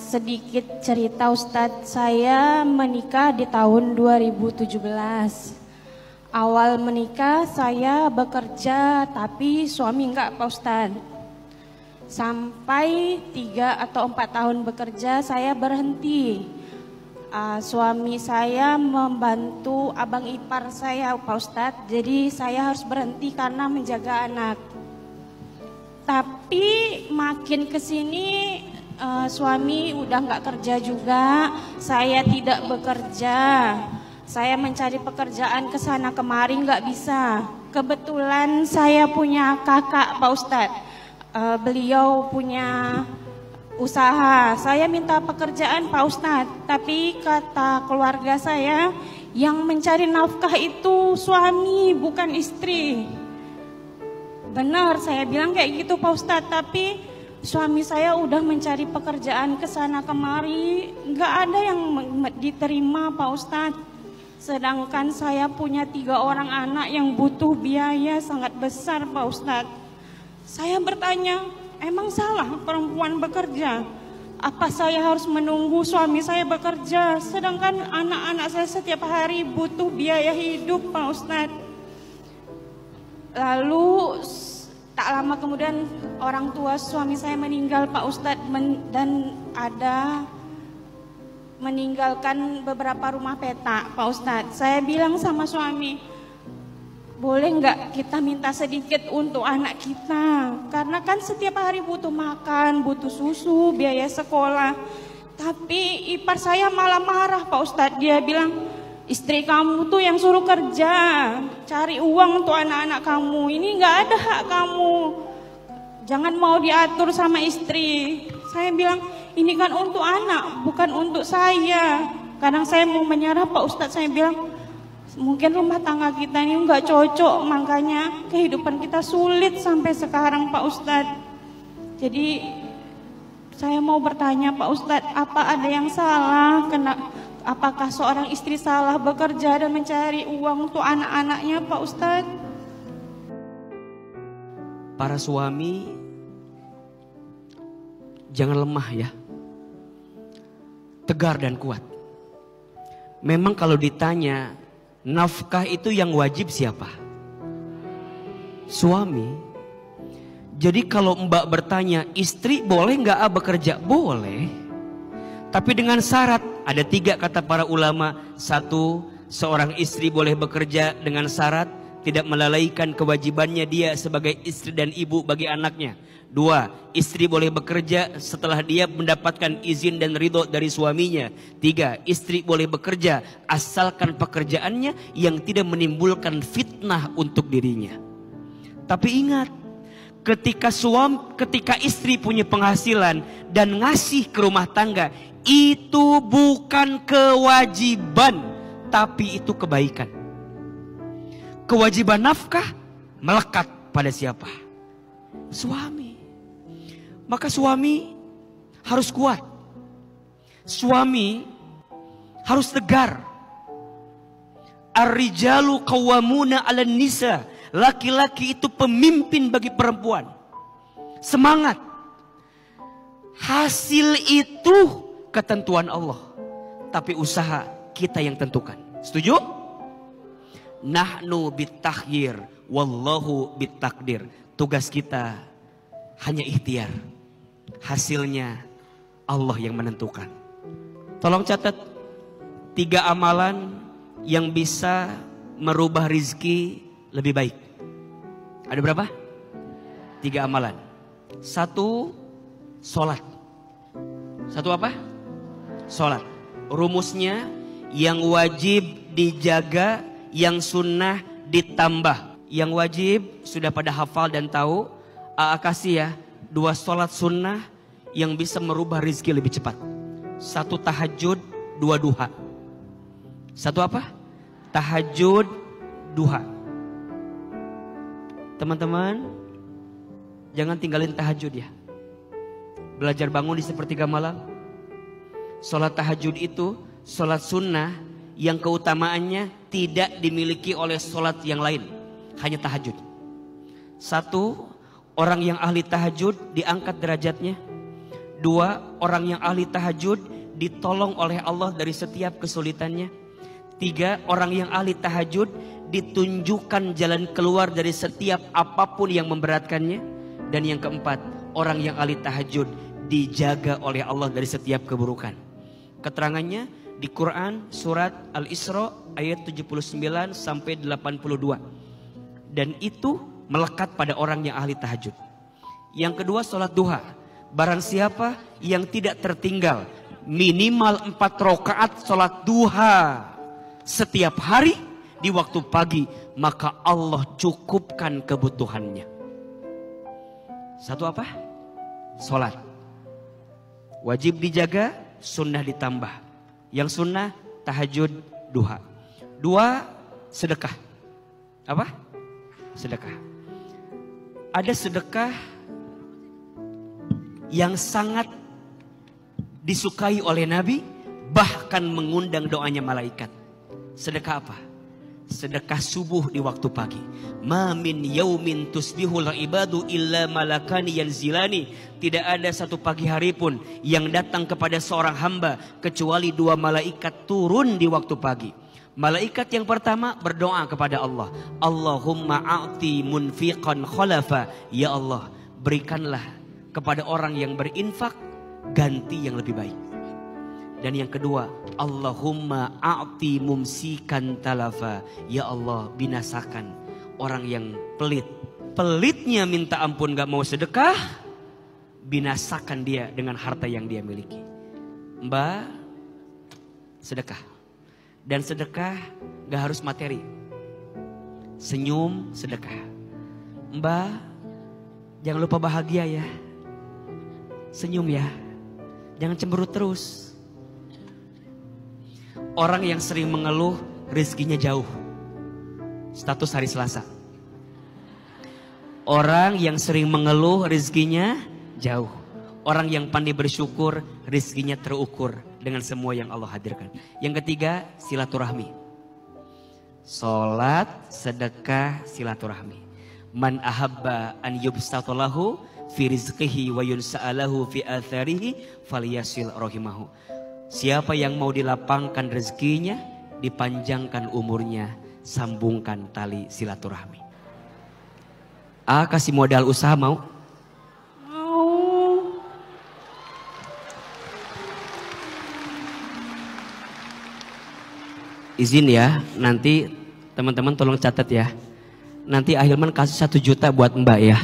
Sedikit cerita Ustadz, saya menikah di tahun 2017. Awal menikah saya bekerja tapi suami enggak Pak Ustadz. Sampai 3 atau 4 tahun bekerja saya berhenti. Suami saya membantu abang ipar saya Pak Ustadz, jadi saya harus berhenti karena menjaga anak. Tapi makin kesini suami udah nggak kerja juga, saya tidak bekerja, saya mencari pekerjaan ke sana kemari nggak bisa. Kebetulan saya punya kakak Pak Ustadz, beliau punya usaha, saya minta pekerjaan Pak Ustadz, tapi kata keluarga saya yang mencari nafkah itu suami bukan istri. Benar, saya bilang kayak gitu Pak Ustadz, tapi suami saya udah mencari pekerjaan ke sana kemari, nggak ada yang diterima Pak Ustadz. Sedangkan saya punya 3 orang anak yang butuh biaya sangat besar Pak Ustadz. Saya bertanya, emang salah perempuan bekerja? Apa saya harus menunggu suami saya bekerja? Sedangkan anak-anak saya setiap hari butuh biaya hidup Pak Ustadz. Lalu tak lama kemudian orang tua suami saya meninggal Pak Ustadz, dan ada meninggalkan beberapa rumah petak Pak Ustadz. Saya bilang sama suami, boleh nggak kita minta sedikit untuk anak kita? Karena kan setiap hari butuh makan, butuh susu, biaya sekolah. Tapi ipar saya malah marah Pak Ustadz, dia bilang, istri kamu tuh yang suruh kerja, cari uang untuk anak-anak kamu. Ini nggak ada hak kamu. Jangan mau diatur sama istri. Saya bilang, ini kan untuk anak, bukan untuk saya. Kadang saya mau menyerah Pak Ustadz, saya bilang, mungkin rumah tangga kita ini nggak cocok, makanya kehidupan kita sulit sampai sekarang Pak Ustadz. Jadi saya mau bertanya Pak Ustadz, apa ada yang salah? Apakah seorang istri salah bekerja dan mencari uang untuk anak-anaknya Pak Ustadz? Para suami, jangan lemah ya. Tegar dan kuat. Memang kalau ditanya, nafkah itu yang wajib siapa? Suami. Jadi kalau Mbak bertanya, istri boleh nggak bekerja? Boleh. Tapi dengan syarat, ada 3 kata para ulama. 1, seorang istri boleh bekerja dengan syarat tidak melalaikan kewajibannya dia sebagai istri dan ibu bagi anaknya. 2, istri boleh bekerja setelah dia mendapatkan izin dan ridho dari suaminya. 3, istri boleh bekerja asalkan pekerjaannya yang tidak menimbulkan fitnah untuk dirinya. Tapi ingat, ketika istri punya penghasilan dan ngasih ke rumah tangga, itu bukan kewajiban, tapi itu kebaikan. Kewajiban nafkah melekat pada siapa? Suami. Maka suami harus kuat. Suami harus tegar. Ar-rijalu qawwamuna 'alan nisa. Laki-laki itu pemimpin bagi perempuan. Semangat. Hasil itu ketentuan Allah, tapi usaha kita yang tentukan. Setuju? Nahnu bitakhyir, wallahu bitakdir. Tugas kita hanya ikhtiar, hasilnya Allah yang menentukan. Tolong catat 3 amalan yang bisa merubah rizki lebih baik. Ada berapa? 3 amalan. 1, sholat. 1 apa? Sholat. Rumusnya, yang wajib dijaga, yang sunnah ditambah. Yang wajib sudah pada hafal dan tahu. Kasih ya, 2 sholat sunnah yang bisa merubah rizki lebih cepat. 1 tahajud, 2 duha. 1 apa? Tahajud, duha. Teman-teman, jangan tinggalin tahajud ya. Belajar bangun di sepertiga malam. Sholat tahajud itu sholat sunnah yang keutamaannya tidak dimiliki oleh sholat yang lain. Hanya tahajud. 1, orang yang ahli tahajud diangkat derajatnya. 2, orang yang ahli tahajud ditolong oleh Allah dari setiap kesulitannya. 3, orang yang ahli tahajud ditunjukkan jalan keluar dari setiap apapun yang memberatkannya. Dan yang keempat, orang yang ahli tahajud dijaga oleh Allah dari setiap keburukan. Keterangannya di Quran surat Al-Isra ayat 79 sampai 82. Dan itu melekat pada orang yang ahli tahajud. Yang kedua, sholat duha. Barang siapa yang tidak tertinggal minimal 4 rakaat sholat duha setiap hari di waktu pagi, maka Allah cukupkan kebutuhannya. Satu apa? Sholat. Wajib dijaga, sunnah ditambah. Yang sunnah tahajud duha. 2, sedekah. Apa? Sedekah. Ada sedekah yang sangat disukai oleh Nabi, bahkan mengundang doanya malaikat. Sedekah apa? Sedekah subuh di waktu pagi. Ma min yaumin tusbihul ibadu illa malakani yanzilani. Tidak ada satu pagi hari pun yang datang kepada seorang hamba kecuali 2 malaikat turun di waktu pagi. Malaikat yang pertama berdoa kepada Allah, Allahumma a'ti munfiqan khalafa. Ya Allah, berikanlah kepada orang yang berinfak ganti yang lebih baik. Dan yang kedua, Allahumma a'ti mumsikan talafa. Ya Allah, binasakan orang yang pelit. Pelitnya minta ampun gak mau sedekah, binasakan dia dengan harta yang dia miliki. Mbak, sedekah. Dan sedekah gak harus materi. Senyum sedekah. Mbak, jangan lupa bahagia ya. Senyum ya. Jangan cemberut terus. Orang yang sering mengeluh rezekinya jauh. Status hari Selasa. Orang yang sering mengeluh rezekinya jauh. Orang yang pandai bersyukur rezekinya terukur dengan semua yang Allah hadirkan. Yang ketiga, silaturahmi. Salat, sedekah, silaturahmi. Man ahabba an yubsatalahu fi rizqihi wa yunsa'alahu fi atharihi falyasil rahimahu. Siapa yang mau dilapangkan rezekinya, dipanjangkan umurnya, sambungkan tali silaturahmi. Kasih modal usaha mau? Mau. Izin ya, nanti teman-teman tolong catat ya. Nanti Ahilman kasih 1 juta buat Mbak ya.